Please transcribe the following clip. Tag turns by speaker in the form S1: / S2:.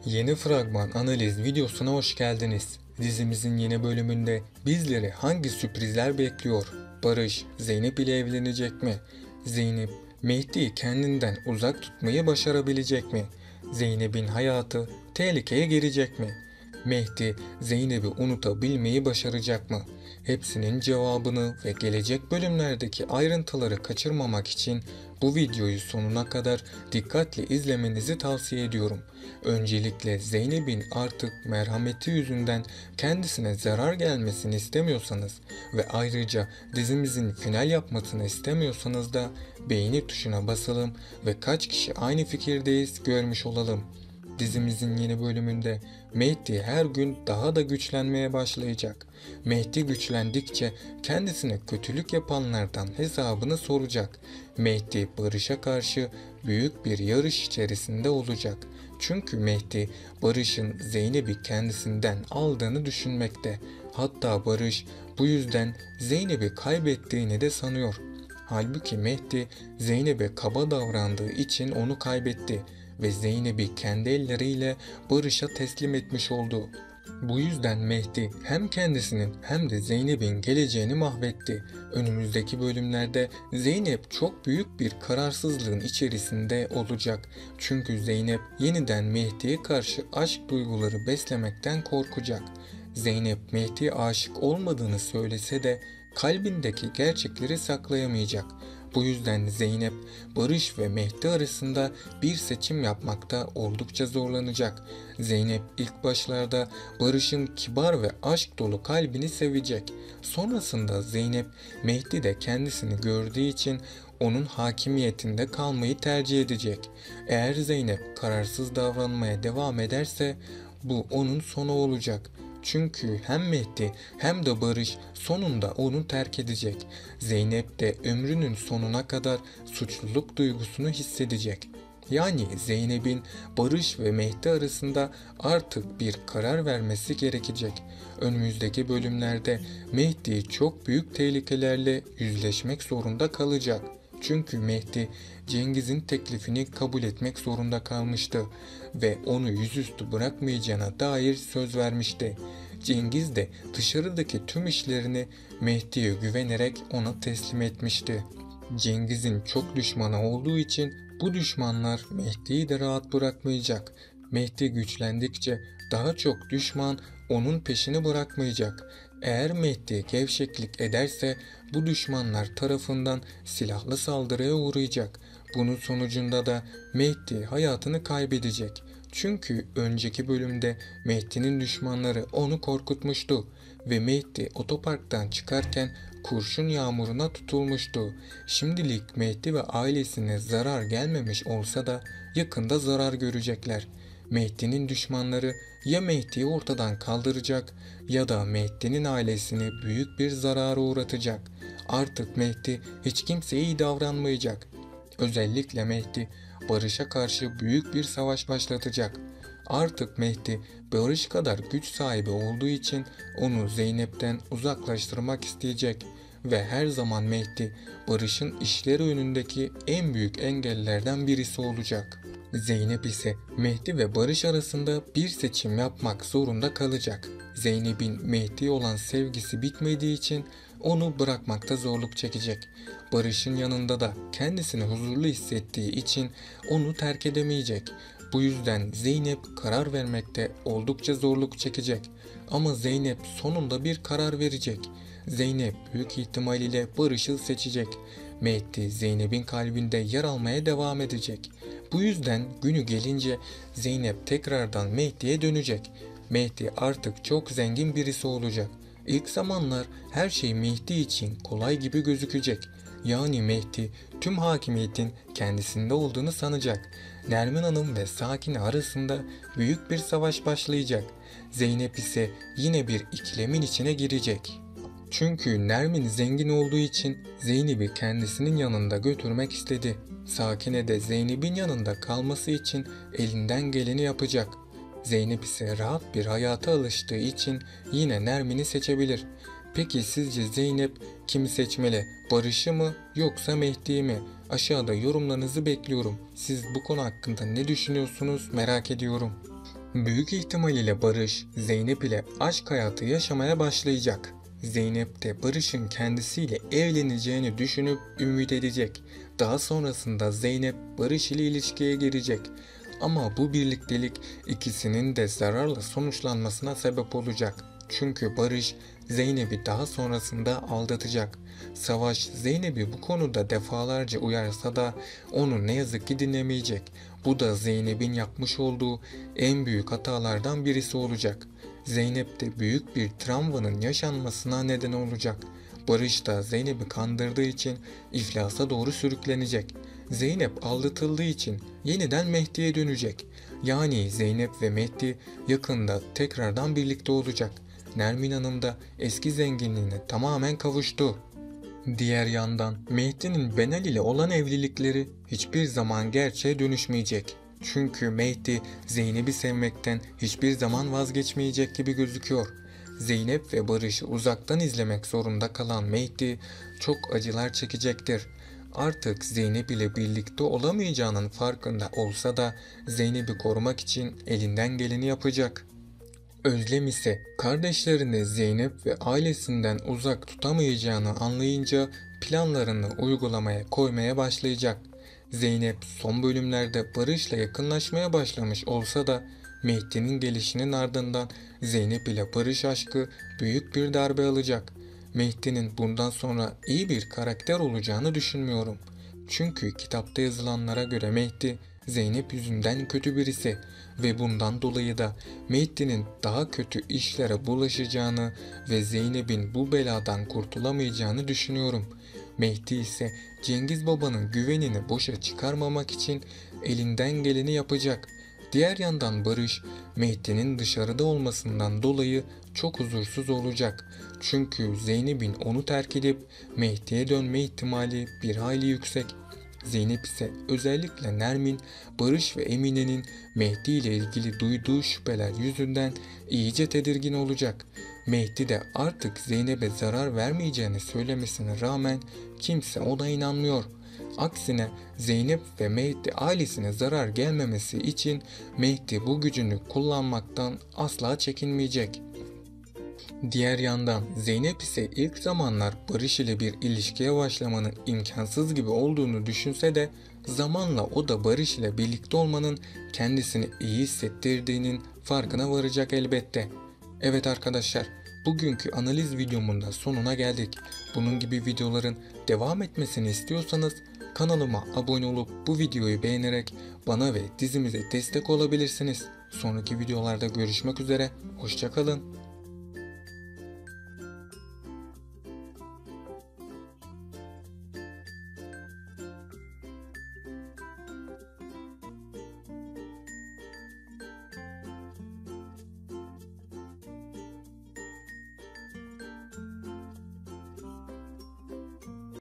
S1: Yeni fragman analiz videosuna hoş geldiniz. Dizimizin yeni bölümünde bizleri hangi sürprizler bekliyor? Barış, Zeynep ile evlenecek mi? Zeynep, Mehdi'yi kendinden uzak tutmayı başarabilecek mi? Zeynep'in hayatı tehlikeye girecek mi? Mehdi, Zeynep'i unutabilmeyi başaracak mı? Hepsinin cevabını ve gelecek bölümlerdeki ayrıntıları kaçırmamak için bu videoyu sonuna kadar dikkatle izlemenizi tavsiye ediyorum. Öncelikle Zeynep'in artık merhameti yüzünden kendisine zarar gelmesini istemiyorsanız ve ayrıca dizimizin final yapmasını istemiyorsanız da beğeni tuşuna basalım ve kaç kişi aynı fikirdeyiz görmüş olalım. Dizimizin yeni bölümünde Mehdi her gün daha da güçlenmeye başlayacak. Mehdi güçlendikçe kendisine kötülük yapanlardan hesabını soracak. Mehdi Barış'a karşı büyük bir yarış içerisinde olacak. Çünkü Mehdi Barış'ın Zeynep'i kendisinden aldığını düşünmekte. Hatta Barış bu yüzden Zeynep'i kaybettiğini de sanıyor. Halbuki Mehdi Zeynep'e kaba davrandığı için onu kaybetti ve Zeynep'i kendi elleriyle Barış'a teslim etmiş oldu. Bu yüzden Mehdi hem kendisinin hem de Zeynep'in geleceğini mahvetti. Önümüzdeki bölümlerde Zeynep çok büyük bir kararsızlığın içerisinde olacak. Çünkü Zeynep yeniden Mehdi'ye karşı aşk duyguları beslemekten korkacak. Zeynep Mehdi'ye aşık olmadığını söylese de kalbindeki gerçekleri saklayamayacak. Bu yüzden Zeynep, Barış ve Mehdi arasında bir seçim yapmakta oldukça zorlanacak. Zeynep ilk başlarda Barış'ın kibar ve aşk dolu kalbini sevecek. Sonrasında Zeynep, Mehdi de kendisini gördüğü için onun hakimiyetinde kalmayı tercih edecek. Eğer Zeynep kararsız davranmaya devam ederse bu onun sonu olacak. Çünkü hem Mehdi hem de Barış sonunda onu terk edecek. Zeynep de ömrünün sonuna kadar suçluluk duygusunu hissedecek. Yani Zeynep'in Barış ve Mehdi arasında artık bir karar vermesi gerekecek. Önümüzdeki bölümlerde Mehdi çok büyük tehlikelerle yüzleşmek zorunda kalacak. Çünkü Mehdi Cengiz'in teklifini kabul etmek zorunda kalmıştı ve onu yüzüstü bırakmayacağına dair söz vermişti. Cengiz de dışarıdaki tüm işlerini Mehdi'ye güvenerek ona teslim etmişti. Cengiz'in çok düşmanı olduğu için bu düşmanlar Mehdi'yi de rahat bırakmayacak. Mehdi güçlendikçe daha çok düşman onun peşini bırakmayacak. Eğer Mehdi gevşeklik ederse bu düşmanlar tarafından silahlı saldırıya uğrayacak. Bunun sonucunda da Mehdi hayatını kaybedecek. Çünkü önceki bölümde Mehdi'nin düşmanları onu korkutmuştu ve Mehdi otoparktan çıkarken kurşun yağmuruna tutulmuştu. Şimdilik Mehdi ve ailesine zarar gelmemiş olsa da yakında zarar görecekler. Mehdi'nin düşmanları ya Mehdi'yi ortadan kaldıracak ya da Mehdi'nin ailesini büyük bir zarara uğratacak. Artık Mehdi hiç kimseye iyi davranmayacak. Özellikle Mehdi Barış'a karşı büyük bir savaş başlatacak. Artık Mehdi Barış kadar güç sahibi olduğu için onu Zeynep'ten uzaklaştırmak isteyecek ve her zaman Mehdi Barış'ın işleri önündeki en büyük engellerden birisi olacak. Zeynep ise Mehdi ve Barış arasında bir seçim yapmak zorunda kalacak. Zeynep'in Mehdi'ye olan sevgisi bitmediği için onu bırakmakta zorluk çekecek. Barış'ın yanında da kendisini huzurlu hissettiği için onu terk edemeyecek. Bu yüzden Zeynep karar vermekte oldukça zorluk çekecek. Ama Zeynep sonunda bir karar verecek. Zeynep büyük ihtimal ile Barış'ı seçecek. Mehdi Zeynep'in kalbinde yer almaya devam edecek. Bu yüzden günü gelince Zeynep tekrardan Mehdi'ye dönecek. Mehdi artık çok zengin birisi olacak. İlk zamanlar her şey Mehdi için kolay gibi gözükecek. Yani Mehdi tüm hakimiyetin kendisinde olduğunu sanacak. Nermin Hanım ve Sakine arasında büyük bir savaş başlayacak. Zeynep ise yine bir ikilemin içine girecek. Çünkü Nermin zengin olduğu için Zeynep'i kendisinin yanında götürmek istedi. Sakine de Zeynep'in yanında kalması için elinden geleni yapacak. Zeynep ise rahat bir hayata alıştığı için yine Nermin'i seçebilir. Peki sizce Zeynep kimi seçmeli? Barış'ı mı yoksa Mehdi'yi mi? Aşağıda yorumlarınızı bekliyorum. Siz bu konu hakkında ne düşünüyorsunuz merak ediyorum. Büyük ihtimal ile Barış, Zeynep ile aşk hayatı yaşamaya başlayacak. Zeynep de Barış'ın kendisiyle evleneceğini düşünüp ümit edecek. Daha sonrasında Zeynep Barış ile ilişkiye girecek. Ama bu birliktelik ikisinin de zararla sonuçlanmasına sebep olacak. Çünkü Barış Zeynep'i daha sonrasında aldatacak. Savaş Zeynep'i bu konuda defalarca uyarsa da onu ne yazık ki dinlemeyecek. Bu da Zeynep'in yapmış olduğu en büyük hatalardan birisi olacak. Zeynep de büyük bir travmanın yaşanmasına neden olacak. Barış da Zeynep'i kandırdığı için iflasa doğru sürüklenecek. Zeynep aldatıldığı için yeniden Mehdi'ye dönecek. Yani Zeynep ve Mehdi yakında tekrardan birlikte olacak. Nermin Hanım da eski zenginliğine tamamen kavuştu. Diğer yandan Mehdi'nin Benal ile olan evlilikleri hiçbir zaman gerçeğe dönüşmeyecek. Çünkü Mehdi Zeynep'i sevmekten hiçbir zaman vazgeçmeyecek gibi gözüküyor. Zeynep ve Barış'ı uzaktan izlemek zorunda kalan Mehdi çok acılar çekecektir. Artık Zeynep ile birlikte olamayacağının farkında olsa da Zeynep'i korumak için elinden geleni yapacak. Özlem ise kardeşlerini Zeynep ve ailesinden uzak tutamayacağını anlayınca planlarını uygulamaya koymaya başlayacak. Zeynep son bölümlerde Barış'la yakınlaşmaya başlamış olsa da Mehdi'nin gelişinin ardından Zeynep ile Barış aşkı büyük bir darbe alacak. Mehdi'nin bundan sonra iyi bir karakter olacağını düşünmüyorum. Çünkü kitapta yazılanlara göre Mehdi Zeynep yüzünden kötü birisi ve bundan dolayı da Mehdi'nin daha kötü işlere bulaşacağını ve Zeynep'in bu beladan kurtulamayacağını düşünüyorum. Mehdi ise Cengiz Baba'nın güvenini boşa çıkarmamak için elinden geleni yapacak. Diğer yandan Barış, Mehdi'nin dışarıda olmasından dolayı çok huzursuz olacak. Çünkü Zeynep'in onu terk edip Mehdi'ye dönme ihtimali bir hayli yüksek. Zeynep ise özellikle Nermin, Barış ve Emine'nin Mehdi ile ilgili duyduğu şüpheler yüzünden iyice tedirgin olacak. Mehdi de artık Zeynep'e zarar vermeyeceğini söylemesine rağmen kimse ona inanmıyor. Aksine Zeynep ve Mehdi ailesine zarar gelmemesi için Mehdi bu gücünü kullanmaktan asla çekinmeyecek. Diğer yandan Zeynep ise ilk zamanlar Barış ile bir ilişkiye başlamanın imkansız gibi olduğunu düşünse de zamanla o da Barış ile birlikte olmanın kendisini iyi hissettirdiğinin farkına varacak elbette. Evet arkadaşlar, bugünkü analiz videomun da sonuna geldik. Bunun gibi videoların devam etmesini istiyorsanız kanalıma abone olup bu videoyu beğenerek bana ve dizimize destek olabilirsiniz. Sonraki videolarda görüşmek üzere, hoşça kalın.